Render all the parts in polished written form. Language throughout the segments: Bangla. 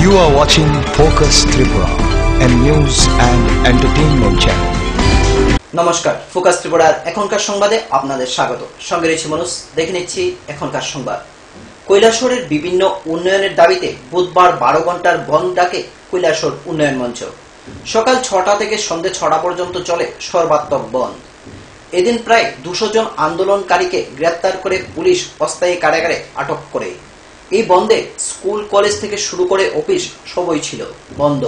You are watching Focus Tripura, a news and entertainment channel. নমস্কার, ফোকাস ত্রিপুরার এখনকার সংবাদে আপনাদের স্বাগত। সঙ্গে রয়েছে মানুষ, দেখে নিচ্ছি এখনকার সংবাদ। কৈলাসহরের বিভিন্ন উন্নয়নের দাবিতে বুধবার 12 ঘন্টার বন্ধ ডাকে কৈলাসহর উন্নয়ন মঞ্চ। সকাল 6টা থেকে সন্ধ্যে 6টা পর্যন্ত চলে সর্বাত্মক বন্ধ। এদিন প্রায় 200 জন আন্দোলনকারীকে গ্রেপ্তার করে পুলিশ অস্থায়ী কারাগারে আটক করে। এই বন্ধে স্কুল কলেজ থেকে শুরু করে অফিস সবই ছিল বন্ধ।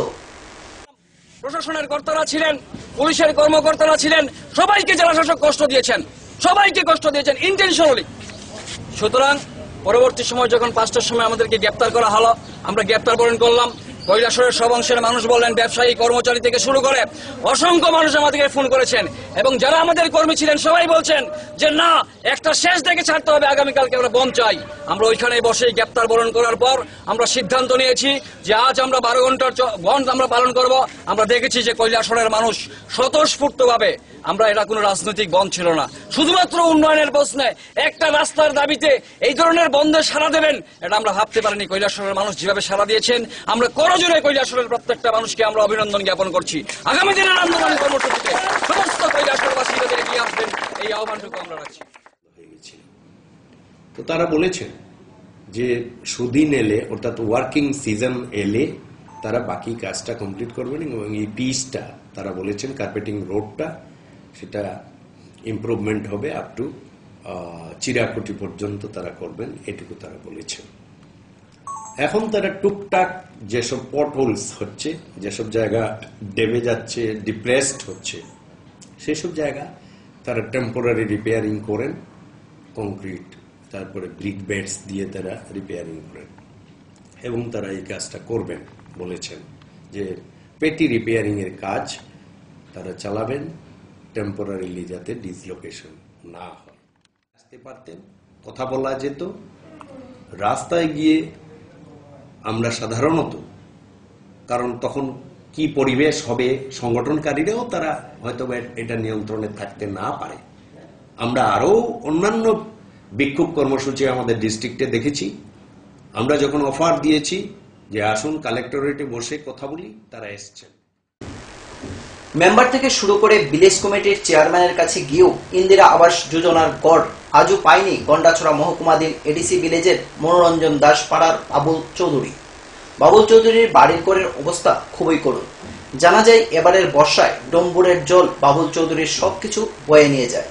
প্রশাসনের কর্তারা ছিলেন, পুলিশের কর্মকর্তারা ছিলেন, সবাইকে জেলা শাসক কষ্ট দিয়েছেন, ইন্টেনশনালি। সুতরাং পরবর্তী সময় যখন 5টার সময় আমাদেরকে গ্রেপ্তার করা হলো, আমরা গ্রেপ্তার বরণ করলাম। কৈলাসহরের সব অংশের মানুষ বললেন, ব্যবসায়ী, কর্মচারী থেকে শুরু করে অসংখ্য মানুষ আমাদেরকে ফোন করেছেন এবং যারা আমাদের কর্মী ছিলেন সবাই বলছেন যে না, একটা শেষ দেখে ছাড়তে হবে, আগামীকালকে আমরা বন্ধ চাই। আমরা ওইখানে বসে গ্রেপ্তার বরণ করার পর আমরা সিদ্ধান্ত নিয়েছি যে আজ আমরা 12 ঘন্টার বন্ধ আমরা পালন করব। আমরা দেখেছি যে কৈলাসহরের মানুষ স্বতঃস্ফূর্তভাবে, আমরা এটা কোনো রাজনৈতিক বন্ধ ছিল না, শুধুমাত্র উন্নয়নের প্রশ্নে একটা রাস্তার দাবিতে এই ধরনের বন্ধে সাড়া দেবেন এটা আমরা ভাবতে পারিনি। কৈলাসহরের মানুষ যেভাবে সাড়া দিয়েছেন, আমরা করজোড়ে কৈলাসহরের প্রত্যেকটা মানুষকে আমরা অভিনন্দন জ্ঞাপন করছি। আগামী দিনের আন্দোলন কর্মসূচিতে সমস্ত কৈলাসহরবাসীরা এগিয়ে আসবেন, এই আহ্বানটুকু আমরা রাখছি। তো তারা বলেছেন যে সুদিন এলে, অর্থাৎ ওয়ার্কিং সিজন এলে তারা বাকি কাজটা কমপ্লিট করবেন এবং এই পিচটা তারা বলেছেন কার্পেটিং রোডটা সেটা ইমপ্রুভমেন্ট হবে আপ টু চিরাকুটি পর্যন্ত তারা করবেন, এটুকু তারা বলেছেন। এখন তারা টুকটাক যেসব পটহোলস হচ্ছে, যেসব জায়গা ডেমে যাচ্ছে, ডিপ্রেসড হচ্ছে, সেসব জায়গা তারা টেম্পোরারি রিপেয়ারিং করেন, কংক্রিট তারপরে ব্রিক বেডস দিয়ে তারা রিপেয়ারিং করেন এবং তারা এই কাজটা করবেন বলেছেন। যে পেটি রিপেয়ারিং এর কাজ তারা চালাবেন, টেম্পোরারিলি যাতে ডিসলোকেশন না হয়। আসতে পারতেন, কথা বলা যেত, রাস্তায় গিয়ে আমরা সাধারণত, কারণ তখন কি পরিবেশ হবে, সংগঠনকারীরাও তারা হয়তো এটা নিয়ন্ত্রণে থাকতে না পারে। আমরা আরো অন্যান্য বিক্ষোভ কর্মসূচি আমাদের ডিস্ট্রিক্টে দেখেছি। আমরা যখন অফার দিয়েছি যে আসুন কালেক্টরেটে বসে কথা বলি, তারা এসছেন। মেম্বার থেকে শুরু করে ভিলেজ কমিটির চেয়ারম্যানের কাছে গিয়েও ইন্দিরা আবাস যোজনার গড় আজও পায়নি গন্ডাছড়া মহকুমাধীন এডিসি ভিলেজের মনোরঞ্জন দাস পাড়ার বাবুল চৌধুরী। বাবুল চৌধুরীর বাড়ির ঘরের অবস্থা খুবই করুণ। জানা যায় এবারের বর্ষায় ডম্বুরের জল বাবুল চৌধুরীর সবকিছু বয়ে নিয়ে যায়।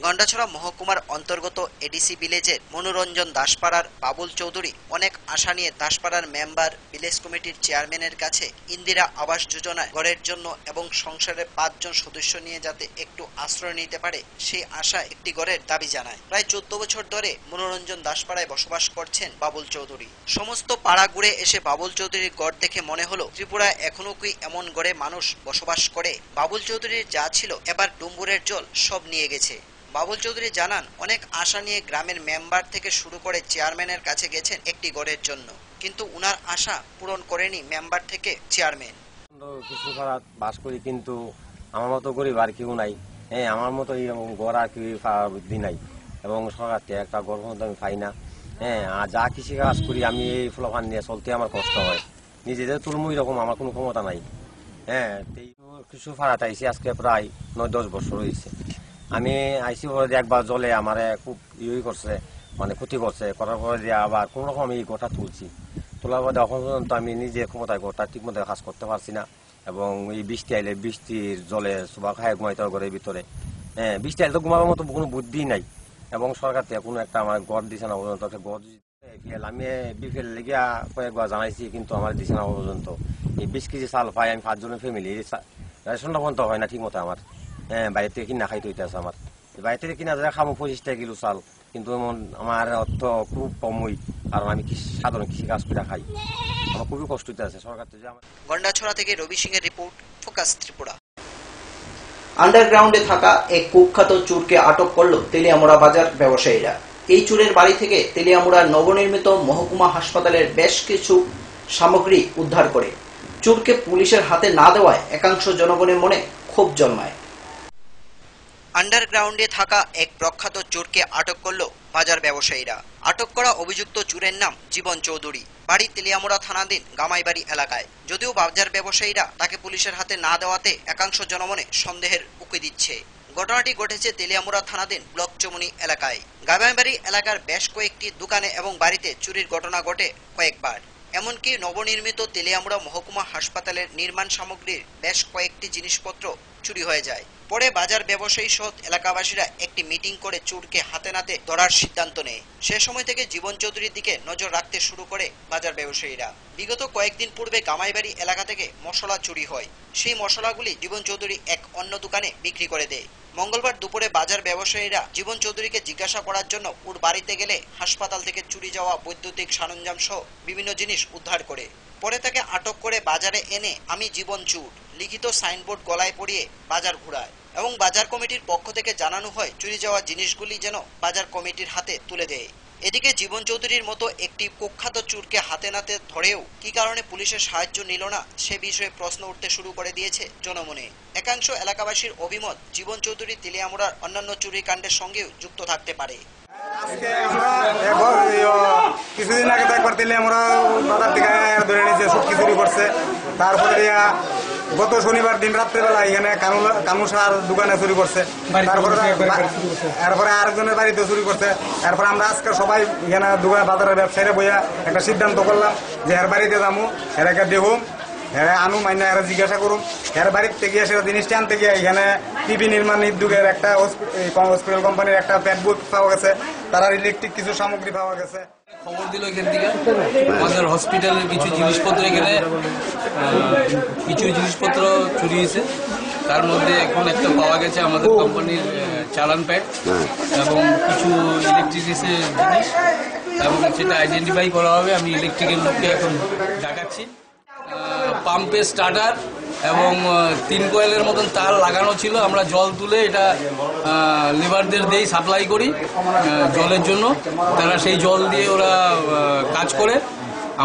গন্ডাছড়া মহকুমার অন্তর্গত এডিসি ভিলেজের মনোরঞ্জন দাসপাড়ার বাবুল চৌধুরী অনেক আশা নিয়ে দাসপাড়ার মেম্বার, ভিলেজ কমিটির চেয়ারম্যানের কাছে ইন্দিরা আবাস যোজনায় ঘরের জন্য এবং সংসারের 5 জন সদস্য নিয়ে যাতে একটু আশ্রয় নিতে পারে সেই আশায় একটি ঘরের দাবি জানায়। প্রায় 14 বছর ধরে মনোরঞ্জন দাসপাড়ায় বসবাস করছেন বাবুল চৌধুরী। সমস্ত পাড়া ঘুরে এসে বাবুল চৌধুরীর ঘর দেখে মনে হলো ত্রিপুরায় এখনো কি এমন ঘরে মানুষ বসবাস করে। বাবুল চৌধুরীর যা ছিল এবার ডুম্বুরের জল সব নিয়ে গেছে। বাবুল চৌধুরী জানান, অনেক আশা নিয়ে গ্রামের মেম্বার থেকে শুরু করে চেয়ারম্যানের কাছে গেছেন একটি ঘরের জন্য, কিন্তু উনার আশা পূরণ করেনি মেম্বার থেকে চেয়ারম্যান। কিছু বাস করি, কিন্তু আমার মতো গরিব আর কেউ নাই। হ্যাঁ, আমার মতো ঘর আর কেউ বুদ্ধি নাই এবং সরকার থেকে একটা ঘর আমি পাই না। হ্যাঁ, আর যা কৃষি কাজ করি আমি এই ফলফান নিয়ে চলতে আমার কষ্ট হয়। নিজেদের তুলমুই রকম আমার কোনো ক্ষমতা নাই। হ্যাঁ, কিছু ফাড়াতে আইসি আজকে প্রায় 9-10 বছর হয়েছে। আমি আইসি পরে একবার জলে আমার খুব ইয়ে করছে, মানে ক্ষতি করছে, করার পরে দিয়ে আবার কোন রকম এই গোটা তুলছি। তোলার পরে এখন পর্যন্ত আমি নিজে ক্ষমতায় গোটা ঠিক মতো কাজ করতে পারছি না এবং এই বৃষ্টি আইলে বৃষ্টির জলে সুবা খায় ঘুমাইতে ঘরের ভিতরে। হ্যাঁ, বৃষ্টি আইলে তো ঘুমাবার মতো কোনো বুদ্ধি নাই এবং সরকার থেকে কোনো একটা আমার গড় দিছে না পর্যন্ত। আমি বিফেল লেগে কয়েকবার জানাইছি, কিন্তু আমার দিছে না পর্যন্ত। এই 20 কেজি চাল পাই আমি 5 জনের ফ্যামিলি, রেশনটা পর্যন্ত হয় না ঠিক মতো আমার। হ্যাঁ, বাইরে থেকে কিনা খাইতে হইতেছে আমার। বাইরে থেকে কিনা যায় খাবো 25 কিলো চাল, কিন্তু আমার অর্থ খুব কমই, কারণ আমি সাধারণ কৃষি কাজ করে খাই। আমার খুবই কষ্ট হইতেছে সরকার থেকে। গন্ডাছড়া থেকে রবি সিং এর রিপোর্ট, ফোকাস ত্রিপুরা। আন্ডারগ্রাউন্ডে থাকা এক কুখ্যাত চোরকে আটক করল তেলিয়ামুড়া বাজার ব্যবসায়ীরা। এই চোরের বাড়ি থেকে তেলিয়ামুড়ার নবনির্মিত মহকুমা হাসপাতালের বেশ কিছু সামগ্রী উদ্ধার করে। চোরকে পুলিশের হাতে না দেওয়ায় একাংশ জনগণের মনে ক্ষোভ জন্মায়। আন্ডারগ্রাউন্ডে থাকা এক প্রখ্যাত চোরকে আটক করল বাজার ব্যবসায়ীরা। আটক করা অভিযুক্ত চোরের নাম জীবন চৌধুরী, বাড়ি তেলিয়ামুড়া থানাধীন গামাইবাড়ি এলাকায়। যদিও বাজার ব্যবসায়ীরা তাকে পুলিশের হাতে না দেওয়াতে একাংশ জনমনে সন্দেহের উকি দিচ্ছে। ঘটনাটি ঘটেছে তেলিয়ামুড়া থানাধীন ব্লক চমুনি এলাকায়। গামাইবাড়ি এলাকার বেশ কয়েকটি দোকানে এবং বাড়িতে চুরির ঘটনা ঘটে কয়েকবার। এমনকি নবনির্মিত তেলিয়ামুড়া মহকুমা হাসপাতালের নির্মাণ সামগ্রীর বেশ কয়েকটি জিনিসপত্র চুরি হয়ে যায়। পরে বাজার ব্যবসায়ী সহ এলাকাবাসীরা একটি মিটিং করে চোরকে হাতে নাতে ধরার সিদ্ধান্ত নেয়। সে সময় থেকে জীবন চৌধুরীর দিকে নজর রাখতে শুরু করে বাজার ব্যবসায়ীরা। বিগত কয়েকদিন পূর্বে গামাইবাড়ি এলাকা থেকে মশলা চুরি হয়। সেই মশলাগুলি জীবন চৌধুরী এক অন্য দোকানে বিক্রি করে দেয়। মঙ্গলবার দুপুরে বাজার ব্যবসায়ীরা জীবন চৌধুরীকে জিজ্ঞাসা করার জন্য ওর বাড়িতে গেলে হাসপাতাল থেকে চুরি যাওয়া বৈদ্যুতিক সরঞ্জাম সহ বিভিন্ন জিনিস উদ্ধার করে। পরে তাকে আটক করে বাজারে এনে আমি জীবন চোর লিখিত সাইনবোর্ড গলায় পরিয়ে বাজার ঘুরায় এবং বাজার কমিটির পক্ষ থেকে জানানো হয় চুরি যাওয়া জিনিসগুলি যেন বাজার কমিটির হাতে তুলে দেয়। এদিকে জীবন চৌধুরীর মতো একটি কুখ্যাত চোরকে হাতে নাতে ধরেও কি কারণে পুলিশের সাহায্য নিল না সে বিষয়ে প্রশ্ন উঠতে শুরু করে দিয়েছে জনমনে। একাংশ এলাকাবাসীর অভিমত জীবন চৌধুরী তেলিয়ামুড়ার অন্যান্য চুরি কাণ্ডের সঙ্গেও যুক্ত থাকতে পারে। কিছুদিন আগে তো একবার তেলিয়ামুড়া বাজার থেকে ধরে নিয়েছে, সুটকি চুরি করছে। তারপরে গত শনিবার দিন রাত্রেবেলা এখানে কানুসার দোকানে চুরি করছে। তারপরে আরেকজনের বাড়িতে চুরি করছে। এরপরে আমরা আজকে সবাই এখানে দোকান বাজারের ব্যবসায়ীরা বইয়া একটা সিদ্ধান্ত করলাম যে এর বাড়িতে যাবো, এরাকে দেখুম, এরা আনু মাইনা, এরা জিজ্ঞাসা করুম। এর বাড়ির থেকে সেটা জিনিসটা আনতে গিয়ে এখানে টিভি নির্মাণ উদ্যোগের একটা হসপিটাল কোম্পানির একটা প্যাডবুক পাওয়া গেছে, তারা ইলেকট্রিক কিছু সামগ্রী পাওয়া গেছে। খবর দিল এখান থেকে আমাদের হসপিটালের কিছু জিনিসপত্র, এখানে কিছু জিনিসপত্র চুরি হয়েছে। তার মধ্যে এখন একটা পাওয়া গেছে আমাদের কোম্পানির চালান প্যাড এবং কিছু ইলেকট্রিসিটির জিনিস, এবং সেটা আইডেন্টিফাই করা হবে। আমি ইলেকট্রিকের লোককে এখন দেখাচ্ছি। পাম্পের স্টার্টার এবং 3 কয়েলের মতন তার লাগানো ছিল। আমরা জল তুলে এটা লেবারদের দিয়েই সাপ্লাই করি জলের জন্য। তারা সেই জল দিয়ে ওরা কাজ করে।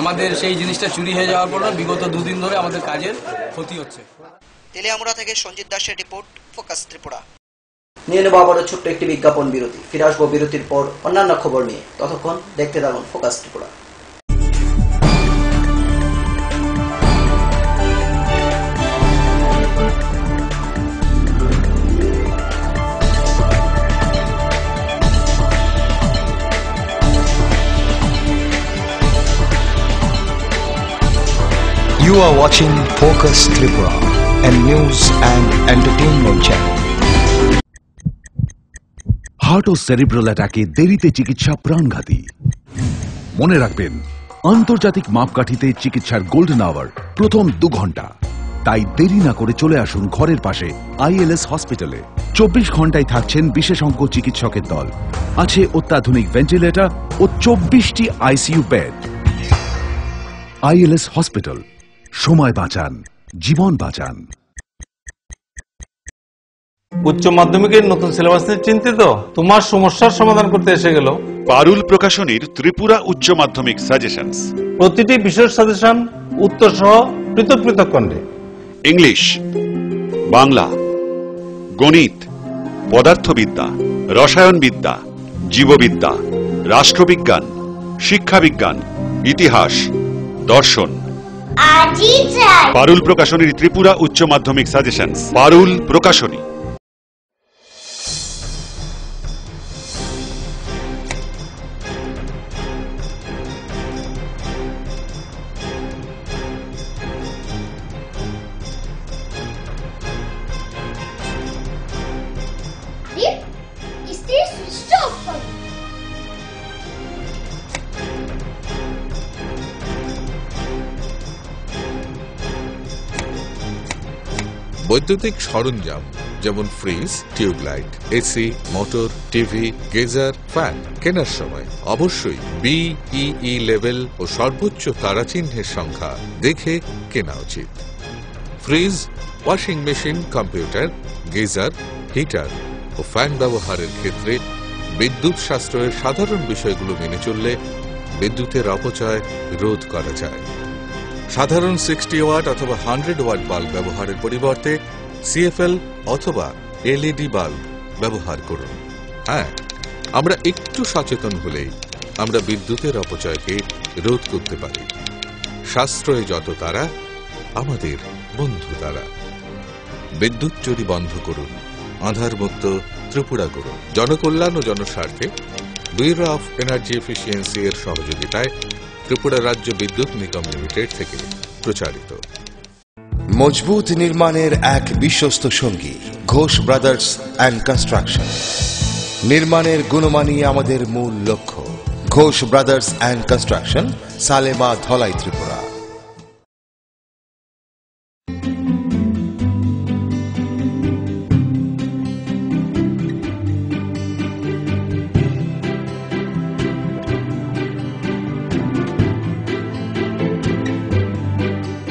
আমাদের সেই জিনিসটা চুরি হয়ে যাওয়ার পর বিগত 2 দিন ধরে আমাদের কাজের ক্ষতি হচ্ছে। তেলিয়ামুড়া থেকে সঞ্জিত দাসের রিপোর্ট, ফোকাস ত্রিপুরা। নিয়ে নেব আবারও ছোট্ট একটি বিজ্ঞাপন বিরতি। ফিরে আসবো বিরতির পর অন্যান্য খবর নিয়ে। ততক্ষণ দেখতে থাকুন focus Tripura. You are watching Focus Tripura, a news and entertainment channel. Heart ও সেরিব্রাল অ্যাটাকে দেরিতে চিকিৎসা প্রাণঘাতী। মনে রাখবেন, আন্তর্জাতিক মাপকাঠিতে চিকিৎসার গোল্ডেন আওয়ার প্রথম 2 ঘন্টা। তাই দেরি না করে চলে আসুন ঘরের পাশে ILS হসপিটালে। 24 ঘন্টায় থাকছেন বিশেষজ্ঞ চিকিৎসকের দল। আছে অত্যাধুনিক ভেন্টিলেটর ও 24টি ICU বেড। ILS হসপিটাল, সময় বাঁচান, জীবন বাঁচান। উচ্চ মাধ্যমিকের নতুন সিলেবাস নিয়ে চিন্তিত? তোমার সমস্যার সমাধান করতে এসে গেল পারুল প্রকাশনীর ত্রিপুরা উচ্চ মাধ্যমিক সাজেশনস। প্রতিটি বিষয়ের সাজেশন উত্তর সহ পৃথক পৃথক খণ্ডে। ইংলিশ, বাংলা, গণিত, পদার্থবিদ্যা, রসায়নবিদ্যা, জীববিদ্যা, রাষ্ট্রবিজ্ঞান, শিক্ষাবিজ্ঞান, ইতিহাস, দর্শন। পারুল প্রকাশনীর ত্রিপুরা উচ্চ মাধ্যমিক সাজেশনস। পারুল প্রকাশনী। বৈদ্যুতিক সরঞ্জাম যেমন fridge, tube light, AC, motor, TV, geyser, fan কেনার সময় অবশ্যই BEE লেভেল ও সর্বোচ্চ তারাচিহ্নের সংখ্যা দেখে কেনা উচিত। Fridge, washing machine, computer, geyser, heater ও ফ্যান ব্যবহারের ক্ষেত্রে বিদ্যুৎ সাশ্রয়ের সাধারণ বিষয়গুলো মেনে চললে বিদ্যুতের অপচয় রোধ করা যায়। সাধারণ 60 ওয়াট অথবা 100 ওয়াট বাল্ব ব্যবহারের পরিবর্তে CFL অথবা LED বাল্ব ব্যবহার করুন। হ্যাঁ, আমরা একটু সচেতন হলেই আমরা বিদ্যুতের অপচয়কে রোধ করতে পারি। সাশ্রয়ে যত তারা, আমাদের বন্ধু তারা। বিদ্যুৎ চুরি বন্ধ করুন, আধার মুক্ত ত্রিপুরা করুন। জনকল্যাণ ও জনস্বার্থে ব্যুরো অফ এনার্জি এফিসিয়েন্সি এর সহযোগিতায় ত্রিপুরা রাজ্য বিদ্যুৎ নিগম লিমিটেড থেকে প্রচারিত। মজবুত নির্মাণের এক বিশ্বস্ত সঙ্গী ঘোষ ব্রাদার্স অ্যান্ড কনস্ট্রাকশন। নির্মাণের গুণমানই আমাদের মূল লক্ষ্য। Ghosh brothers and construction, Salema, Dhalai, Tripura.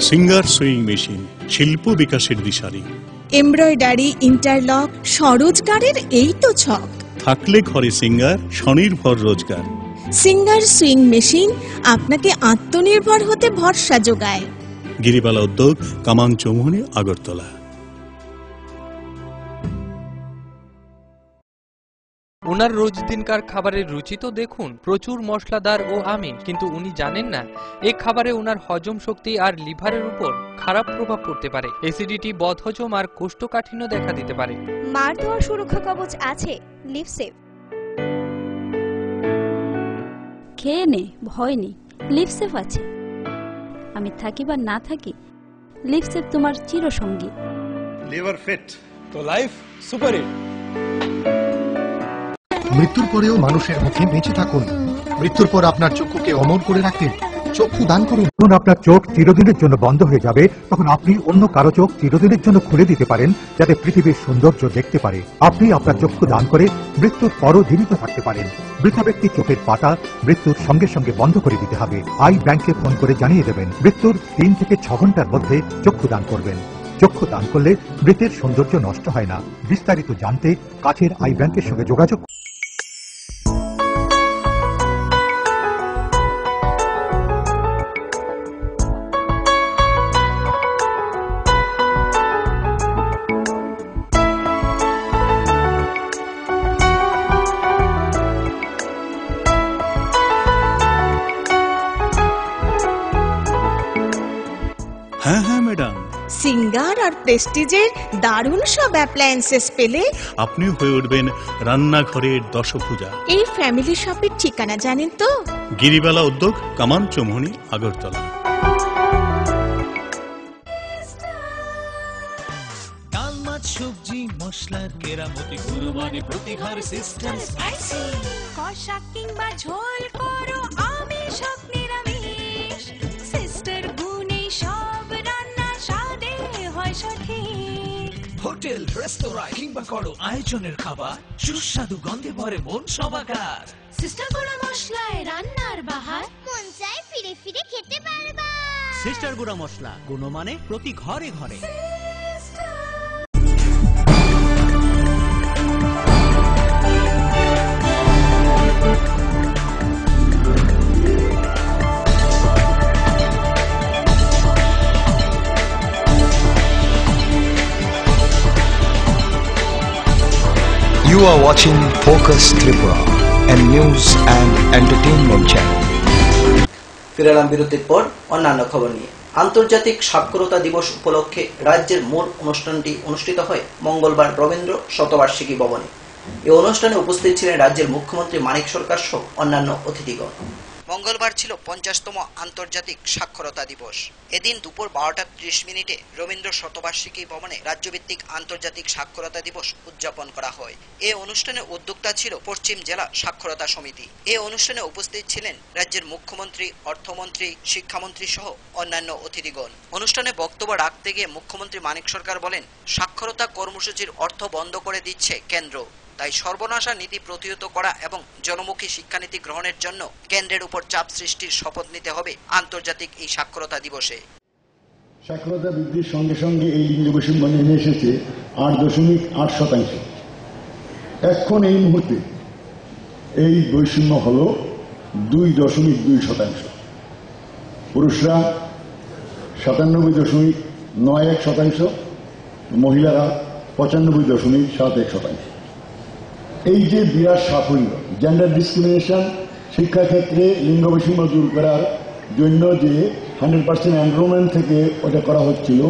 Singer sewing machine, শিল্প বিকাশের দিশারি। এমব্রয়ডারি, ইন্টারলক, স্বরোজগারের এই তো ছক। থাকলে ঘরে সিঙ্গার, স্বনির্ভর রোজগার। সিঙ্গার সুইং মেশিন আপনাকে আত্মনির্ভর হতে ভরসা যোগায়। গিরিবালা উদ্যোগ, কামান চৌমুহনী, আগরতলা। ওনার রোজ দিনকার খাবারের রুচি তো দেখুন, প্রচুর মশলাদার ও আমিষ, কিন্তু উনি জানেন না এই খাবারে ওনার হজম শক্তি আর লিভারের উপর খারাপ প্রভাব পড়তে পারে। অ্যাসিডিটি, বদহজম আর কোষ্ঠকাঠিন্য দেখা দিতে পারে। মার দেওয়া সুরক্ষা কবচ আছে লিভসেভ। খেয়ে নে, ভয় নেই, লিভসেভ আছে। আমি থাকি বা না থাকি, লিভসেভ তোমার চিরসঙ্গী। লিভার ফিট তো লাইফ সুপার হিট। মৃত্যুর পরেও মানুষের মুখে বেঁচে থাকুন। মৃত্যুর পর আপনার চক্ষুকে অমর করে রাখতে চক্ষু দান করুন। যখন আপনার চোখ চিরদিনের জন্য বন্ধ হয়ে যাবে, তখন আপনি অন্য কারো চোখ চিরদিনের জন্য খুলে দিতে পারেন, যাতে পৃথিবীর সৌন্দর্য দেখতে পারে। আপনি আপনার চক্ষু দান করে মৃত্যুর পরও জীবিত থাকতে পারেন। মৃত ব্যক্তির চোখের পাতা মৃত্যুর সঙ্গে সঙ্গে বন্ধ করে দিতে হবে। আই ব্যাংকে ফোন করে জানিয়ে দেবেন। মৃত্যুর 3 থেকে 6 ঘন্টার মধ্যে চক্ষু দান করবেন। চক্ষু দান করলে মৃতের সৌন্দর্য নষ্ট হয় না। বিস্তারিত জানতে কাছের আই ব্যাংকের সঙ্গে যোগাযোগ। হ্যাঁ হ্যাঁ ম্যাডাম, সিঙ্গার আর প্রেস্টিজের দারুণ সব অ্যাপ্লায়েন্সেস পেলে আপনিও হয়ে উঠবেন রান্নাঘরের দশভুজা। এই ফ্যামিলি শপের ঠিকানা জানেন তো? গিরিবালা উদ্যোগ, কামান চৌমুহনী, আগরতলা। ডাল, মাছ, সবজি, মশলার কেরামতি, গুণমানে প্রতিহার সিস্টেম। স্পাইসি কষা কিংবা ঝোল করো আমিষ হোক নিরামিষ, সিস্টার গুণে সব রান্না স্বাদে হয় সঠিক। হোটেল, রেস্তোরাঁ কিংবা করো আয়োজনের খাবার, সুস্বাদু গন্ধে ভরে মন সবাকার। সিস্টার গুঁড়া মশলায় রান্নার বাহার, মন চায় ফিরে ফিরে খেতে পারবা। সিস্টার গুঁড়া মশলা, গুণমানে প্রতি ঘরে ঘরে। You are watching Focus Tripura, a news and entertainment channel. ফিরে এলাম বিরতির পর অন্যান্য খবর নিয়ে। আন্তর্জাতিক সাক্ষরতা দিবস উপলক্ষে রাজ্যের মূল অনুষ্ঠানটি অনুষ্ঠিত হয় মঙ্গলবার রবীন্দ্র শতবার্ষিকী ভবনে। এই অনুষ্ঠানে উপস্থিত ছিলেন রাজ্যের মুখ্যমন্ত্রী মানিক সরকার সহ অন্যান্য অতিথিগণ। মঙ্গলবার ছিল 50তম আন্তর্জাতিক সাক্ষরতা দিবস। এদিন দুপুর 12:30 রবীন্দ্র শতবার্ষিকী ভবনে রাজ্যভিত্তিক আন্তর্জাতিক সাক্ষরতা দিবস উদযাপন করা হয়। এই অনুষ্ঠানে উদ্যোক্তা ছিল পশ্চিম জেলা সাক্ষরতা সমিতি। এই অনুষ্ঠানে উপস্থিত ছিলেন রাজ্যের মুখ্যমন্ত্রী, অর্থমন্ত্রী, শিক্ষামন্ত্রী সহ অন্যান্য অতিথিগণ। অনুষ্ঠানে বক্তব্য রাখতে গিয়ে মুখ্যমন্ত্রী মানিক সরকার বলেন, সাক্ষরতা কর্মসূচির অর্থ বন্ধ করে দিচ্ছে কেন্দ্র, তাই সর্বনাশা নীতি প্রতিহত করা এবং জনমুখী শিক্ষানীতি গ্রহণের জন্য কেন্দ্রের উপর চাপ সৃষ্টির শপথ নিতে হবে আন্তর্জাতিক এই সাক্ষরতা দিবসে। সাক্ষরতা বৃদ্ধির সঙ্গে সঙ্গে এই লিঙ্গ বৈষম্য নেমে এসেছে 8.8%। এখন এই মুহূর্তে এই বৈষম্য হল 2.2%। পুরুষরা 97.91%, মহিলারা 95.71%। এই যে বিরাট সাফল্য, জেন্ডার ডিসক্রিমিনেশন, শিক্ষাক্ষেত্রে লিঙ্গ বৈষম্য দূর করার জন্য যে 100% এনরোলমেন্ট থেকে ওটা করা হচ্ছিল,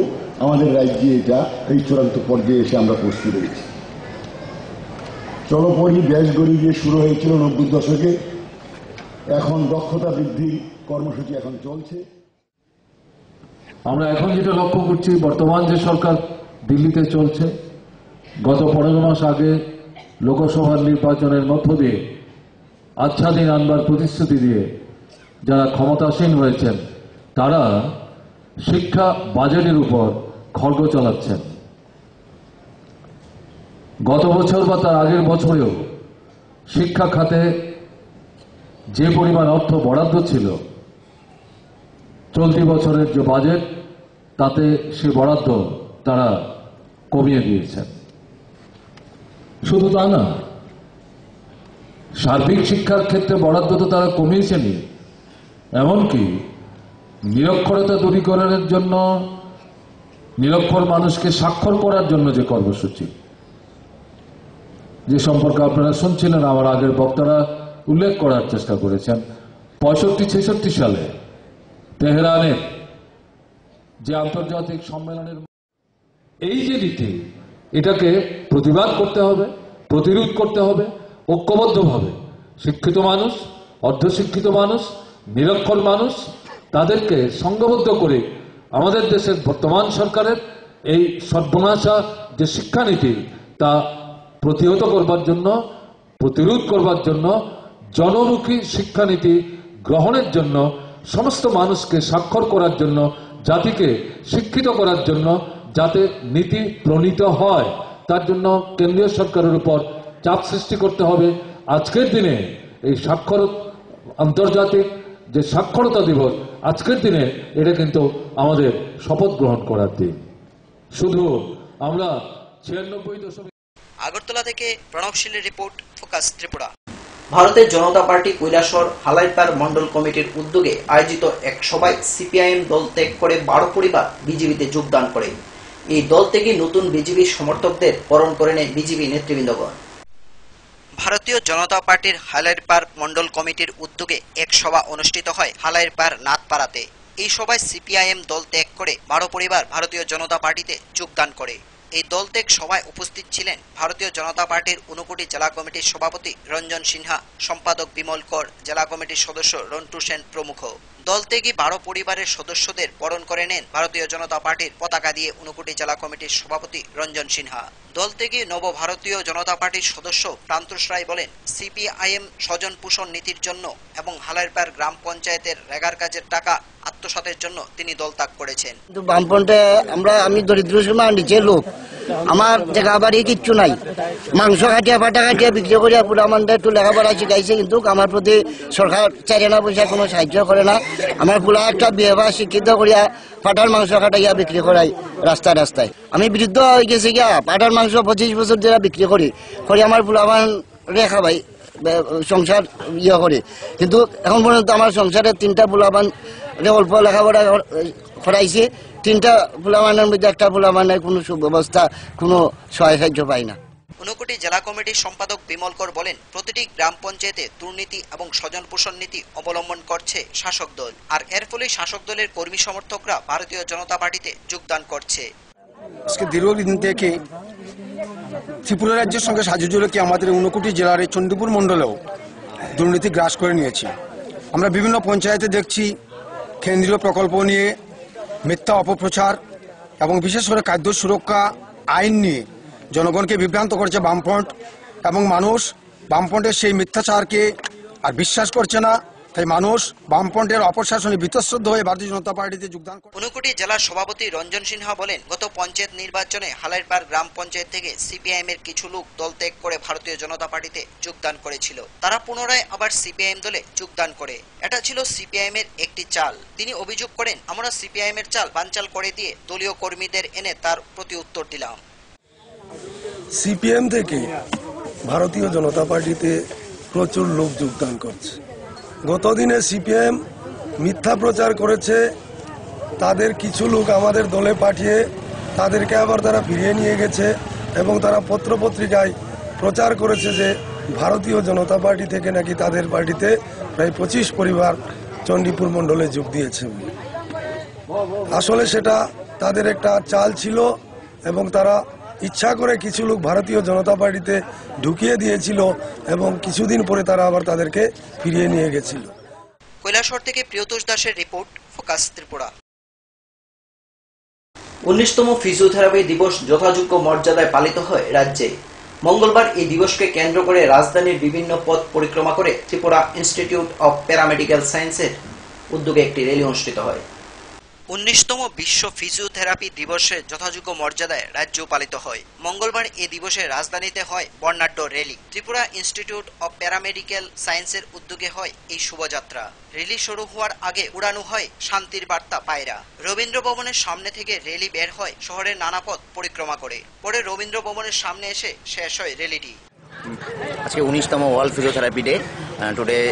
আমাদের রাজ্যে এটা এই চূড়ান্ত পর্যায়ে এসে আমরা পৌঁছতে পেরেছি। চলপরি ব্যাস গড়ি দিয়ে শুরু হয়েছিল 90 দশকে, এখন দক্ষতা বৃদ্ধি কর্মসূচি এখন চলছে। আমরা এখন যেটা লক্ষ্য করছি, বর্তমান যে সরকার দিল্লিতে চলছে, গত 15 মাস আগে লোকসভার নির্বাচনের মধ্য দিয়ে আচ্ছাদিন আনবার প্রতিশ্রুতি দিয়ে যারা ক্ষমতাসীন হয়েছেন তারা শিক্ষা বাজেটের উপর খড়গ চালাচ্ছেন। গত বছর বা তার আগের বছরেও শিক্ষা খাতে যে পরিমাণ অর্থ বরাদ্দ ছিল, চলতি বছরের যে বাজেট তাতে সে বরাদ্দ তারা কমিয়ে দিয়েছেন। শুধু তা না, সার্বিক শিক্ষার ক্ষেত্রে বরাদ্দ তো তারা কমিয়েছেনই, এমনকি নিরক্ষরতা দূরীকরণের জন্য, নিরক্ষর মানুষকে স্বাক্ষর করার জন্য যে কর্মসূচি, যে সম্পর্কে আপনারা শুনছিলেন, আমার আগের বক্তারা উল্লেখ করার চেষ্টা করেছেন, 65-66 সালে তেহরানের যে আন্তর্জাতিক সম্মেলনের এই যে রীতি, এটাকে প্রতিবাদ করতে হবে, প্রতিরোধ করতে হবে ঐক্যবদ্ধভাবে। শিক্ষিত মানুষ, অর্ধশিক্ষিত মানুষ, নিরক্ষর মানুষ, তাদেরকে সংঘবদ্ধ করে আমাদের দেশের বর্তমান সরকারের এই সর্বনাশা যে শিক্ষানীতি, তা প্রতিহত করবার জন্য, প্রতিরোধ করবার জন্য, জনমুখী শিক্ষানীতি গ্রহণের জন্য, সমস্ত মানুষকে স্বাক্ষর করার জন্য, জাতিকে শিক্ষিত করার জন্য, যাতে নীতি প্রণীত হয়, তার জন্য কেন্দ্রীয় সরকারের উপর চাপ সৃষ্টি করতে হবে। আজকের দিনে এই আন্তর্জাতিক যে সাক্ষরতা দিবস, আজকের দিনে এটা কিন্তু আমাদের শপথ গ্রহণ করার দিন। শুধু আমরা 96 আগরতলা থেকে প্রণবশীলের রিপোর্ট, ফোকাস ত্রিপুরা। ভারতের জনতা পার্টি কৈলাসহর হালাইপার মন্ডল কমিটির উদ্যোগে আয়োজিত এক সভায় সিপিআইএম দল ত্যাগ করে 12 পরিবার বিজেপিতে যোগদান করে। এই দল থেকে নতুন বিজেপি সমর্থকদের বরণ করে নেয় বিজেপি নেতৃবৃন্দগণ। ভারতীয় জনতা পার্টির হালাইপার মন্ডল কমিটির উদ্যোগে এক সভা অনুষ্ঠিত হয় হালাইপার নাথপাড়াতে। এই সভায় সিপিআইএম দল ত্যাগ করে 12 পরিবার ভারতীয় জনতা পার্টিতে যোগদান করে। এই দল ত্যাগ সভায় উপস্থিত ছিলেন ভারতীয় জনতা পার্টির ঊনকোটি জেলা কমিটির সভাপতি রঞ্জন সিনহা, সম্পাদক বিমল কর, জেলা কমিটির সদস্য রন্টু সেন প্রমুখ। দল ত্যাগী 12 পরিবারের সদস্যদের বরণ করে নেন ভারতীয় জনতা পার্টির পতাকা দিয়ে ঊনকোটি জেলা কমিটির সভাপতি রঞ্জন সিনহা। দল ত্যাগী নবভারতীয় জনতা পার্টির সদস্য প্রান্তোষ রায় বলেন, সিপিআইএম স্বজন পোষণ নীতির জন্য এবং হালাইপার গ্রাম পঞ্চায়েতের রেগার কাজের টাকা আত্মসাতের জন্য তিনি দল ত্যাগ করেছেন। বামপন্থে আমি দরিদ্র সীমার নিচে লোক, আমার জায়গা বাড়ি কিচ্ছু নাই, মাংস কাটিয়া ফাটা কাটিয়া বিক্রি করিয়া পুরা আমাদের একটু লেখাপড়া শিখাইছে, কিন্তু আমার প্রতি সরকার 4 আনা পয়সা কোনো সাহায্য করে না। আমার পুরা একটা বিয়ে বা শিক্ষিত করিয়া পাটার মাংস কাটাইয়া বিক্রি করাই রাস্তায় রাস্তায়। আমি বৃদ্ধ হয়ে গেছি গিয়া, পাটার মাংস 25 বছর ধরে বিক্রি করি আমার পুলাবান রেখা ভাই সংসার করে, কিন্তু এখন পর্যন্ত আমার সংসারে 3টা পুলাবান অল্প লেখাপড়া করাইছে, 3টা পুলাবানের মধ্যে একটা পুলাবানের কোনো সুব্যবস্থা, কোনো সহায় সাহায্য পাই না। ঊনকোটি জেলা কমিটির সম্পাদক বিমল কর বলেন, প্রতিটি গ্রাম পঞ্চায়েতে দুর্নীতি এবং স্বজন পোষণ নীতি অবলম্বন করছে শাসক দল, আর এর ফলে শাসক দলের কর্মী সমর্থকরা ভারতীয় জনতা পার্টিতে যোগদান করছে। আজকে দীর্ঘদিন থেকে ত্রিপুরা রাজ্যের সঙ্গে সাজুজু রেখে আমাদের ঊনকোটি জেলার এই চণ্ডীপুর মণ্ডলেও দুর্নীতি গ্রাস করে নিয়েছে। আমরা বিভিন্ন পঞ্চায়েতে দেখছি কেন্দ্রীয় প্রকল্প নিয়ে মিথ্যা অপপ্রচার এবং বিশেষ করে খাদ্য সুরক্ষা আইন নিয়ে জনগণকে বিভ্রান্ত করছে বামফ্রন্ট, এবং মানুষ বামফ্রন্টের সেই মিথ্যাচারকে আর বিশ্বাস করছে না। তাই মানুষ বামফ্রন্টের অপশাসনে বিতশ্রদ্ধ হয়ে ভারতীয় জনতা পার্টিতে যোগদান করে। ঊনকোটি জেলার সভাপতি রঞ্জন সিনহা বলেন, গত পঞ্চায়েত নির্বাচনে হালাইপার গ্রাম পঞ্চায়েত থেকে সিপিআইএম এর কিছু লোক দল ত্যাগ করে ভারতীয় জনতা পার্টিতে যোগদান করেছিল। তারা পুনরায় আবার সিপিআইএম দলে যোগদান করে। এটা ছিল সিপিআইএম এর একটি চাল। তিনি অভিযোগ করেন, আমরা সিপিআইএম এর চাল বানচাল করে দিয়ে দলীয় কর্মীদের এনে তার প্রতি উত্তর দিলাম। সিপিএম থেকে ভারতীয় জনতা পার্টিতে প্রচুর লোক যোগদান করছে। গতদিনে সিপিএম মিথ্যা প্রচার করেছে, তাদের কিছু লোক আমাদের দলে পাঠিয়ে তাদেরকে আবার তারা ফিরিয়ে নিয়ে গেছে, এবং তারা পত্রপত্রিকায় প্রচার করেছে যে ভারতীয় জনতা পার্টি থেকে নাকি তাদের পার্টিতে প্রায় 25 পরিবার চণ্ডীপুর মণ্ডলে যোগ দিয়েছে। আসলে সেটা তাদের একটা চাল ছিল এবং তারা ইচ্ছা করে কিছু লোক ভারতীয় জনতা পার্টিতে ঢুকিয়ে দিয়েছিল এবং কিছুদিন পরে তারা আবার তাদেরকে ফিরিয়ে নিয়ে গেছিল। কৈলাসহর থেকে প্রিয়তোষ দাসের রিপোর্ট, ফোকাস ত্রিপুরা। 19তম ফিজিওথেরাপি দিবস যথাযোগ্য মর্যাদায় পালিত হয় রাজ্যে। মঙ্গলবার এই দিবসকে কেন্দ্র করে রাজধানীর বিভিন্ন পথ পরিক্রমা করে ত্রিপুরা ইনস্টিটিউট অব প্যারামেডিক্যাল সায়েন্সের উদ্যোগে একটি র্যালি অনুষ্ঠিত হয়। 19তম বিশ্ব ফিজিওথেরাপি দিবসে যথাযোগ্য মর্যাদায় রাজ্যেও পালিত হয়। মঙ্গলবার এ দিবসে রাজধানীতে হয় বর্ণাঢ্য rally. Tripura institute of paramedical সায়েন্সের উদ্যোগে হয় এই শোভাযাত্রা। র্যালি শুরু হওয়ার আগে উড়ানো হয় শান্তির বার্তা পায়রা। রবীন্দ্র ভবনের সামনে থেকে র্যালি বের হয় শহরের নানা পথ পরিক্রমা করে। পরে রবীন্দ্র ভবনের সামনে এসে শেষ হয় র্যালিটি। আজকে 19তম world physiotherapy day. Today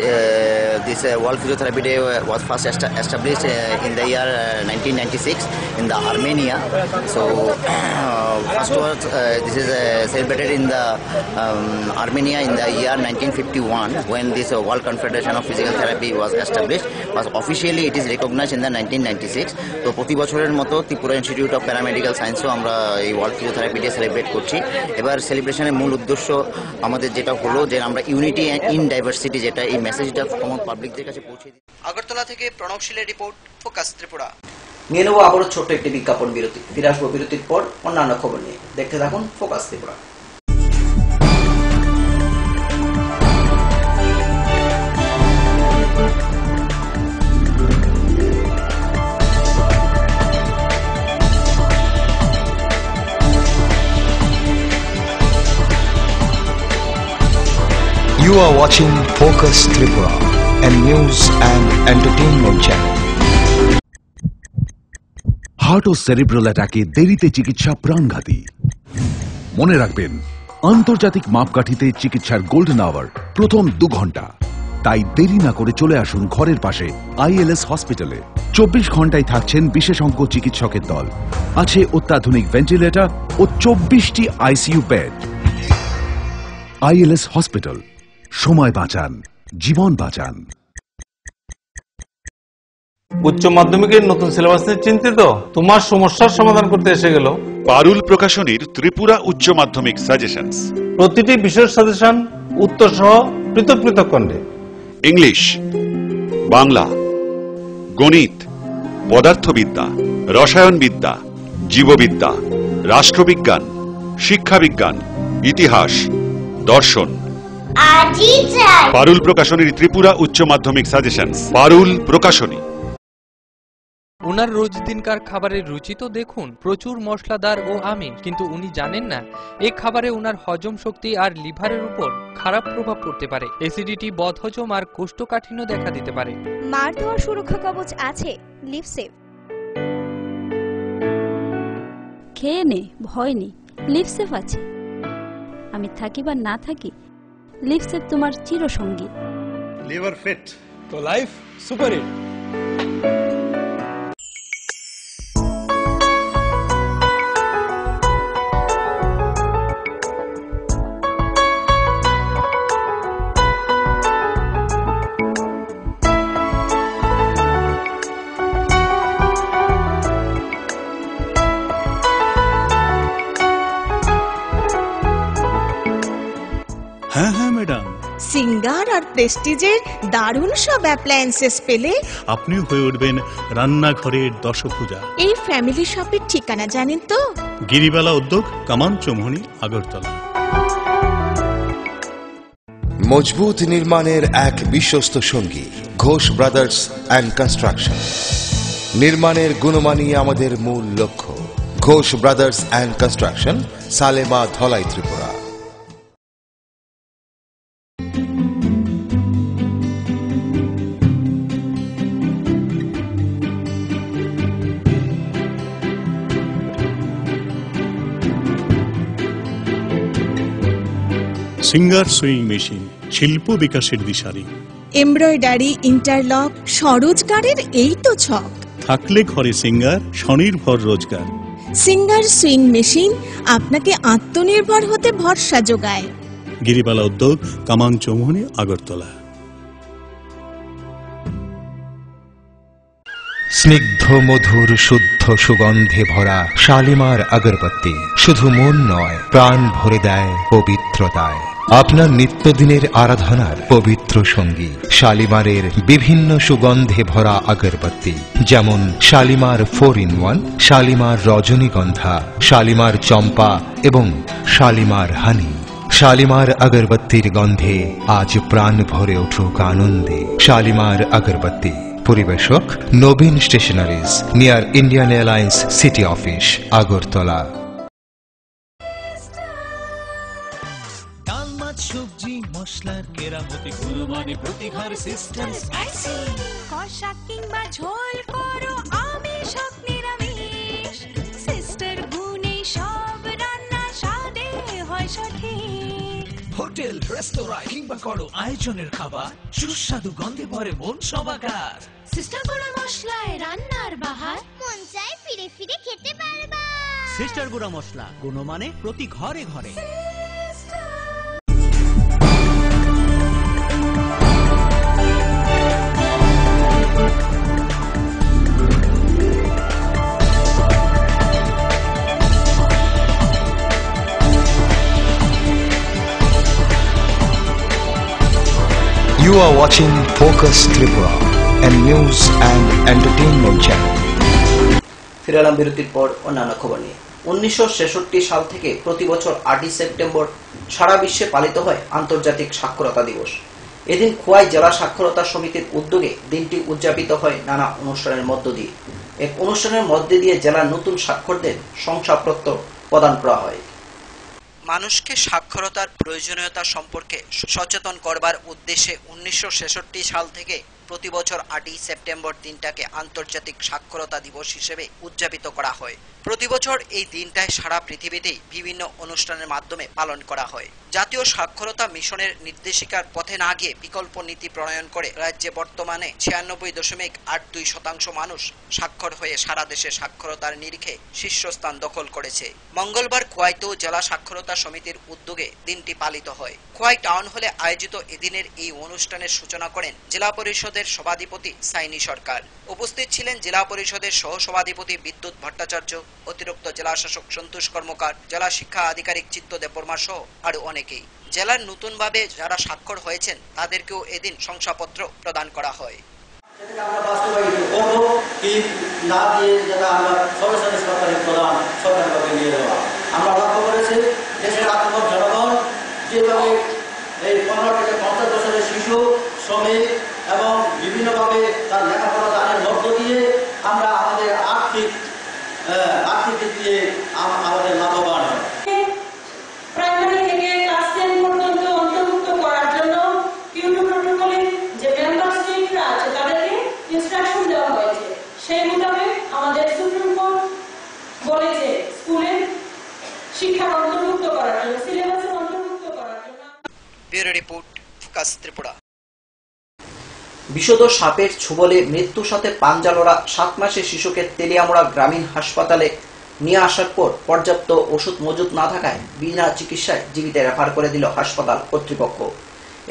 this World Physiotherapy Day was first established in the year 1996 in the Armenia. So first was this is celebrated in the Armenia in the year 1951 when this World Confederation of Physical Therapy was established. Was officially it is recognized in the 1996. তো প্রতি বছরের মতো ত্রিপুরা ইনস্টিটিউট অফ প্যারামেডিক্যাল সায়েন্সও আমরা এই ওয়ার্ল্ড ফিজিওথেরাপি ডে সেলিব্রেট করছি। এবার সেলিব্রেশনের মূল উদ্দেশ্য আমাদের যেটা হলো যে আমরা ইউনিটি ইন ডাইভার্সিটি যেটা এই মেসেজটা কমন পাবলিকদের কাছে পৌঁছে দিই। আগরতলা থেকে প্রণবশীলের রিপোর্ট, ফোকাস ত্রিপুরা। নিয়ে নেব আবারও ছোট্ট একটি বিজ্ঞাপন বিরতি। ফিরে আসবো বিরতির পর অন্যান্য খবর নিয়ে। দেখতে থাকুন focus Tripura. You are watching Focus Tripura, a news and entertainment channel. Heart ও সেরিব্রাল অ্যাটাকে দেরিতে চিকিৎসা প্রাণঘাতী। মনে রাখবেন, আন্তর্জাতিক মাপকাঠিতে চিকিৎসার গোল্ডেন আওয়ার প্রথম 2 ঘন্টা। তাই দেরি না করে চলে আসুন ঘরের পাশে ILS হসপিটালে। 24 ঘন্টায় থাকছেন বিশেষজ্ঞ চিকিৎসকের দল। আছে অত্যাধুনিক ভেন্টিলেটর ও 24টি ICU বেড। ILS হসপিটাল, সময় বাঁচান, জীবন বাঁচান। উচ্চ মাধ্যমিকের নতুন সিলেবাস নিয়ে চিন্তিত? তোমার সমস্যার সমাধান করতে এসে গেল পারুল প্রকাশনীর ত্রিপুরা উচ্চ মাধ্যমিক সাজেশনস। প্রতিটি বিষয়ের সাজেশন উত্তর সহ পৃথক পৃথক খণ্ডে। ইংলিশ, বাংলা, গণিত, পদার্থবিদ্যা, রসায়নবিদ্যা, জীববিদ্যা, রাষ্ট্রবিজ্ঞান, শিক্ষাবিজ্ঞান, ইতিহাস, দর্শন। পারুল প্রকাশনীর ত্রিপুরা উচ্চ মাধ্যমিক সাজেশনস। পারুল প্রকাশনী। ওনার রোজ দিনকার খাবারের রুচি তো দেখুন, প্রচুর মশলাদার ও আমিষ, কিন্তু উনি জানেন না এই খাবারে ওনার হজম শক্তি আর লিভারের উপর খারাপ প্রভাব পড়তে পারে। অ্যাসিডিটি, বদহজম আর কোষ্ঠকাঠিন্য দেখা দিতে পারে। মার দেওয়া সুরক্ষা কবচ আছে লিভসেভ। খেয়ে নে, ভয় নেই, লিভসেভ আছে। আমি থাকি বা না থাকি, লিভসেভ তোমার চিরসঙ্গী। লিভার ফিট তো লাইফ সুপার হিট। হ্যাঁ হ্যাঁ ম্যাডাম, সিঙ্গার আর প্রেস্টিজের দারুণ সব অ্যাপ্লায়েন্সেস পেলে আপনিও হয়ে উঠবেন রান্নাঘরের দশভুজা। এই ফ্যামিলি শপের ঠিকানা জানেন তো? গিরিবালা উদ্যোগ, কামান চৌমুহনী, আগরতলা। মজবুত নির্মাণের এক বিশ্বস্ত সঙ্গী ঘোষ ব্রাদার্স অ্যান্ড কনস্ট্রাকশন। নির্মাণের গুণমানই আমাদের মূল লক্ষ্য। Ghosh brothers and construction, Salema, Dhalai, Tripura. Singer sewing machine, শিল্প বিকাশের দিশারি। এমব্রয়ডারি, ইন্টারলক, স্বরোজগারের এই তো ছক। থাকলে ঘরে সিঙ্গার, স্বনির্ভর রোজগার। সিঙ্গার সুইং মেশিন আপনাকে আত্মনির্ভর হতে ভরসা যোগায়। গিরিবালা উদ্যোগ, কামান চৌমুহনী, আগরতলা। স্নিগ্ধ মধুর শুদ্ধ সুগন্ধে ভরা শালিমার আগরবাতি শুধু মন নয়, প্রাণ ভরে দেয় পবিত্রতায়। আপনার নিত্যদিনের আরাধনার পবিত্র সঙ্গী শালিমারের বিভিন্ন সুগন্ধে ভরা আগরবাতি, যেমন শালিমার 4-in-1, শালিমার রজনীগন্ধা, শালিমার চম্পা এবং শালিমার হানি। শালিমার আগরবাতির গন্ধে আজ প্রাণ ভরে উঠুক আনন্দে। শালিমার আগরবাতি। পরিবেশক Nabin stationeries, near Indian airlines city office, Agartala. ডাল মাছ সবজি মশলার কেরামতি গুণমানে প্রতি ঘর সিস্টেম স্পাইসি। কষা কিংবা ঝোল করো আমিষ হোক নিরামিষ, সিস্টার গুণে সব রান্না স্বাদে হয় সঠিক। হোটেল রেস্তোরাঁ কিংবা করো আয়োজনের খাবার, সুস্বাদু গন্ধে ভরে মন সবাকার। সিস্টার গুঁড়া মশলায় রান্নার বাহার, মন চায় ফিরে ফিরে খেতে পারবা। সিস্টার গুঁড়া মশলা, গুণমানে প্রতি ঘরে ঘরে। You are watching Focus Tripura, a news and entertainment channel. ফিরে এলাম বিরতির পর অন্যান্য খবর নিয়ে। 1966 সাল থেকে প্রতি বছর 8 সেপ্টেম্বর সারা বিশ্বে পালিত হয় আন্তর্জাতিক সাক্ষরতা দিবস। এদিন খোয়াই জেলা সাক্ষরতা সমিতির উদ্যোগে দিনটি উদযাপিত হয় নানা অনুষ্ঠানের মধ্য দিয়ে। এক অনুষ্ঠানের মধ্যে দিয়ে জেলার নতুন স্বাক্ষরদের শংসাপত্র প্রদান করা হয়। মানুষকে সাক্ষরতার প্রয়োজনীয়তা সম্পর্কে সচেতন করবার উদ্দেশ্যে 1966 সাল থেকে প্রতি বছর 8 সেপ্টেম্বর দিনটাকে আন্তর্জাতিক সাক্ষরতা দিবস হিসেবে উদযাপিত করা হয়। প্রতি বছর এই দিনটায় সারা পৃথিবীতেই বিভিন্ন অনুষ্ঠানের মাধ্যমে পালন করা হয়। জাতীয় সাক্ষরতা মিশনের নির্দেশিকার পথে না গিয়ে বিকল্প নীতি প্রণয়ন করে রাজ্যে বর্তমানে 96.82% মানুষ সাক্ষর হয়ে সারা দেশে সাক্ষরতার নিরিখে শীর্ষস্থান দখল করেছে। মঙ্গলবার খোয়াইতেও জেলা সাক্ষরতা সমিতির উদ্যোগে দিনটি পালিত হয়। খোয়াই টাউন হলে আয়োজিত এদিনের এই অনুষ্ঠানের সূচনা করেন জেলা পরিষদের সভাধিপতি সাইনি সরকার। উপস্থিত ছিলেন জেলা পরিষদের সহসভাধিপতি বিদ্যুৎ ভট্টাচার্য, অতিরিক্ত জেলা শাসক সন্তোষ কর্মকার, জেলা শিক্ষা আধিকারিক চিত্তদেব বর্মা সহ আরো অনেকেই। জেলার নতুনভাবে যারা স্বাক্ষর হয়েছেন তাদেরকেও এদিন শংসাপত্র প্রদান করা হয়। আমরা লক্ষ্য করেছি দেশের আত্মনির্ভর জনগণ যেভাবে এই 15 থেকে 50 বছরের শিশু, শ্রমিক এবং বিভিন্নভাবে তার লেখাপড়া দানের মধ্য দিয়ে আমরা আমাদের আর্থিক দিক দিয়ে আমাদের লাভবান হয়। প্রাইমারি থেকে ক্লাস 10 পর্যন্ত অন্তর্ভুক্ত করার জন্য কিয়োটো প্রটোকলে যে মেম্বার স্টেটরা আছে তাদেরকে ইনস্ট্রাকশন দেওয়া হয়েছে। সেই মোতাবেক আমাদের সুপ্রিম কোর্ট বলেছে স্কুলে শিক্ষা অন্তর্ভুক্ত করার জন্য, সিলেবাসে অন্তর্ভুক্ত করার জন্য। Bureau report, focus Tripura. বিষধর সাপের ছোবলে মৃত্যুর সাথে পাঞ্জা লড়া 7 মাসের শিশুকে তেলিয়ামুড়া গ্রামীণ হাসপাতালে নিয়ে আসার পর পর্যাপ্ত ওষুধ মজুত না থাকায় বিনা চিকিৎসায় জীবিত রেফার করে দিল হাসপাতাল কর্তৃপক্ষ।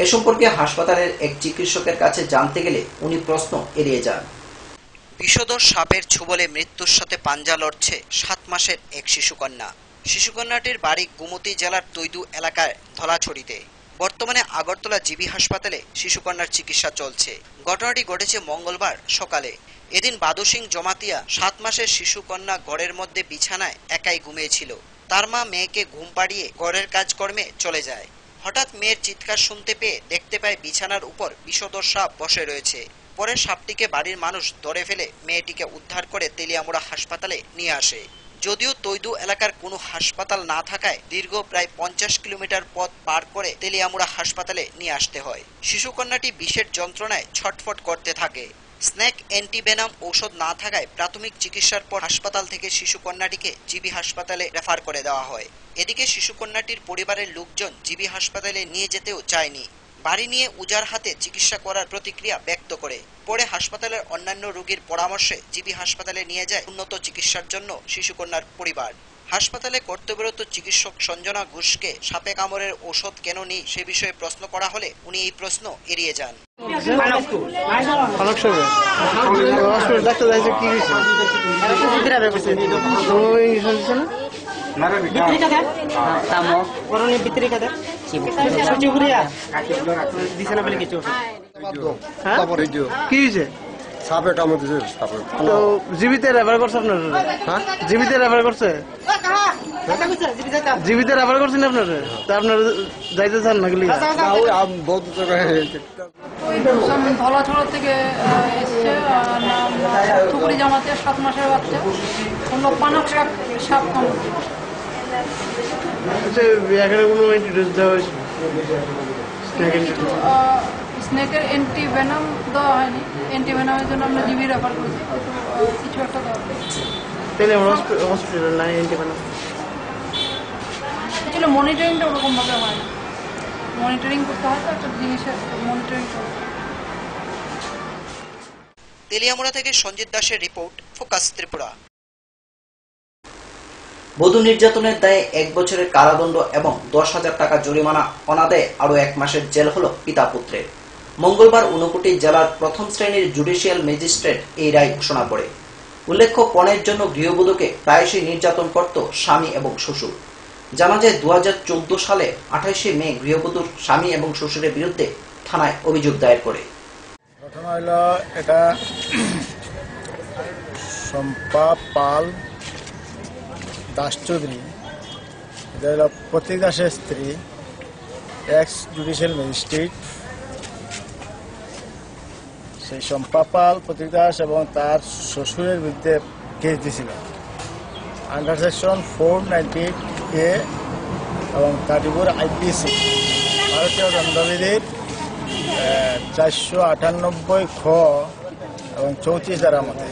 এ সম্পর্কে হাসপাতালের এক চিকিৎসকের কাছে জানতে গেলে উনি প্রশ্ন এড়িয়ে যান। বিষধর সাপের ছোবলে মৃত্যুর সাথে পাঞ্জা লড়ছে 7 মাসের এক শিশুকন্যা। শিশুকন্যাটির বাড়ি গোমতী জেলার তৈদু এলাকার ধলাছড়িতে। বর্তমানে আগরতলা জিবি হাসপাতালে শিশুকন্যার চিকিৎসা চলছে। ঘটনাটি ঘটেছে মঙ্গলবার সকালে। এদিন বাদুসিং জমাতিয়া 7 মাসের শিশুকন্যা ঘরের মধ্যে বিছানায় একাই ঘুমিয়েছিল। তার মা মেয়েকে ঘুম পাড়িয়ে ঘরের কাজকর্মে চলে যায়। হঠাৎ মেয়ের চিৎকার শুনতে পেয়ে দেখতে পায় বিছানার উপর বিষধর সাপ বসে রয়েছে। পরে সাপটিকে বাড়ির মানুষ ধরে ফেলে মেয়েটিকে উদ্ধার করে তেলিয়ামুড়া হাসপাতালে নিয়ে আসে। যদিও তৈদু এলাকার কোনো হাসপাতাল না থাকায় দীর্ঘ প্রায় 50 কিলোমিটার পথ পার করে তেলিয়ামুড়া হাসপাতালে নিয়ে আসতে হয়। শিশুকন্যাটি বিষের যন্ত্রণায় ছটফট করতে থাকে। স্নেক অ্যান্টিভেনাম ঔষধ না থাকায় প্রাথমিক চিকিৎসার পর হাসপাতাল থেকে শিশুকন্যাটিকে জিবি হাসপাতালে রেফার করে দেওয়া হয়। এদিকে শিশুকন্যাটির পরিবারের লোকজন জিবি হাসপাতালে নিয়ে যেতেও চায়নি। বাড়ি নিয়ে উজার হাতে চিকিৎসা করার প্রতিক্রিয়া ব্যক্ত করে। পরে হাসপাতালের অন্যান্য রোগীর পরামর্শে জিবি হাসপাতালে নিয়ে যায় উন্নত চিকিৎসার জন্য শিশুকন্যার পরিবার। হাসপাতালে কর্তব্যরত চিকিৎসক সঞ্জনা ঘোষকে সাপে কামড়ের ওষুধ কেন নি সে বিষয়ে প্রশ্ন করা হলে উনি এই প্রশ্ন এড়িয়ে যান। সাপে কামড় দিছে সাপে তো জীবিতে রেফার করছে আপনার? হ্যাঁ জীবিতে রেফার করছে, জীবিতে রেফার করছেন আপনার? তা আপনার যাইতে চান না গেলি বহুত ধলাছড়া থেকে এসছে, টুকুরি জামাতে 7 মাসের বাচ্চা, পানক সাপ কামড়। এখানে কোনো অ্যান্টিডোজ দেওয়া হয়েছে? স্নেকের অ্যান্টিভেনাম দেওয়া হয়নি, অ্যান্টিভেনামের জন্য আমরা জিবি রেফার করেছি, কিছু একটা দেওয়া তাহলে হসপিটাল নাই অ্যান্টিভেনাম? আসলে মনিটরিংটা ওরকম ভাবে হয় না, মনিটরিং করতে হয় তো একটা জিনিসের মনিটরিং করতে। তেলিয়ামুড়া থেকে সঞ্জিত দাসের রিপোর্ট, ফোকাস ত্রিপুরা। বধূ নির্যাতনের দায়ে 1 বছরের কারাদণ্ড এবং 10,000 টাকা জরিমানা, অনাদায়ে আরো 1 মাসের জেল হল পিতা পুত্রের। মঙ্গলবার ঊনকোটি জেলার প্রথম শ্রেণীর জুডিশিয়াল ম্যাজিস্ট্রেট এই রায় ঘোষণা করে। উল্লেখ্য, পণের জন্য গৃহবধূকে প্রায়শই নির্যাতন করত স্বামী এবং শ্বশুর। জানা যায় 2014 সালে 28 মে গৃহবধূর স্বামী এবং শ্বশুরের বিরুদ্ধে থানায় অভিযোগ দায়ের করে। ঘটনা হলো এটা শম্পা পাল দাস চৌধুরী, এটা হলো প্রতীক দাসের স্ত্রী, এক্স জুডিশিয়াল ম্যাজিস্ট্রেট। সেই শম্পা পাল প্রতীক দাস এবং তার শ্বশুরের বিরুদ্ধে কেস দিয়েছিল আন্ডার সেকশন 498A এবং 34 IPC, ভারতীয় দণ্ডবিধির 498 খ এবং 34 ধারা মতে।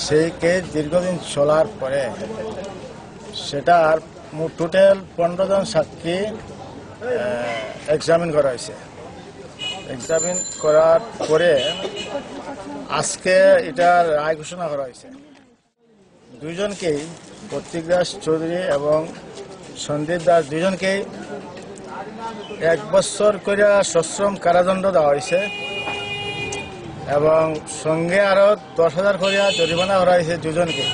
সেই কেস দীর্ঘদিন চলার পরে সেটার টোটাল 15 জন সাক্ষী এক্সামিন করা হয়েছে। এক্সামিন করার পরে আজকে এটার রায় ঘোষণা করা হয়েছে। দুইজনকেই, প্রতীক দাস চৌধুরী এবং সন্দীপ দাস, দুইজনকেই 1 বছর করে সশ্রম কারাদণ্ড দেওয়া হয়েছে এবং সঙ্গে আরো 10,000 করে জরিমানা করা হয়েছে দুজনকে,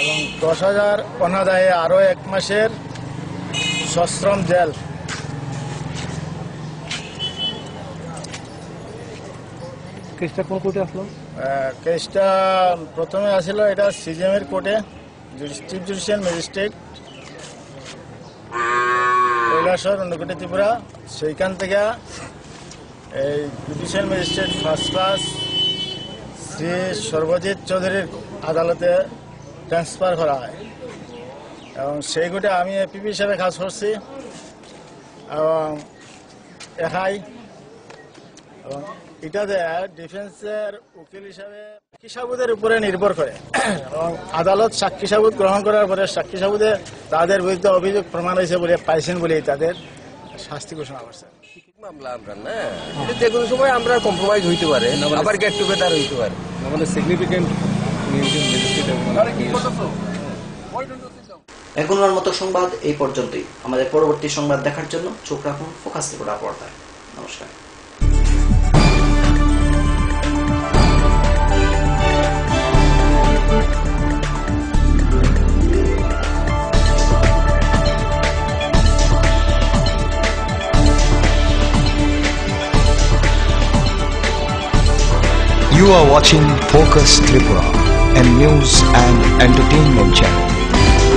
এবং 10,000 অনাদায়ে আরো 1 মাসের সশ্রম জেল। কেসটা কোন কোর্টে আসলো? কেসটা প্রথমে আসছিল এটা সিজিএমের কোর্টে, chief judicial magistrate Kailashahar, Unakoti, Tripura. সেইখান থেকে এই judicial magistrate first class Shri Sarbajit চৌধুরীর আদালতে ট্রান্সফার করা হয় এবং সেই কোর্টে আমি এপিপি হিসাবে কাজ করছি এবং একাই, এবং এটাতে ডিফেন্সের উকিল হিসাবে সাক্ষী সাবুদের উপরে নির্ভর করে এবং আদালত সাক্ষী সাবুদ গ্রহণ করার পরে সাক্ষী সাবুদে তাদের বিরুদ্ধে অভিযোগ প্রমাণ হয়েছে বলে পাইছেন বলে তাদের শাস্তি ঘোষণা করছে। মামলা আমরা না, এটা যে কোনো সময় আমরা কম্প্রোমাইজ হইতে পারে, আবার গেট টুগেদার হইতে পারে। আমাদের সিগনিফিকেন্ট এখনকার মতো সংবাদ এই পর্যন্তই। আমাদের পরবর্তী সংবাদ দেখার জন্য চোখ রাখুন ফোকাস ত্রিপুরা পর্দায়। নমস্কার। You are watching Focus Tripura, a news and entertainment channel.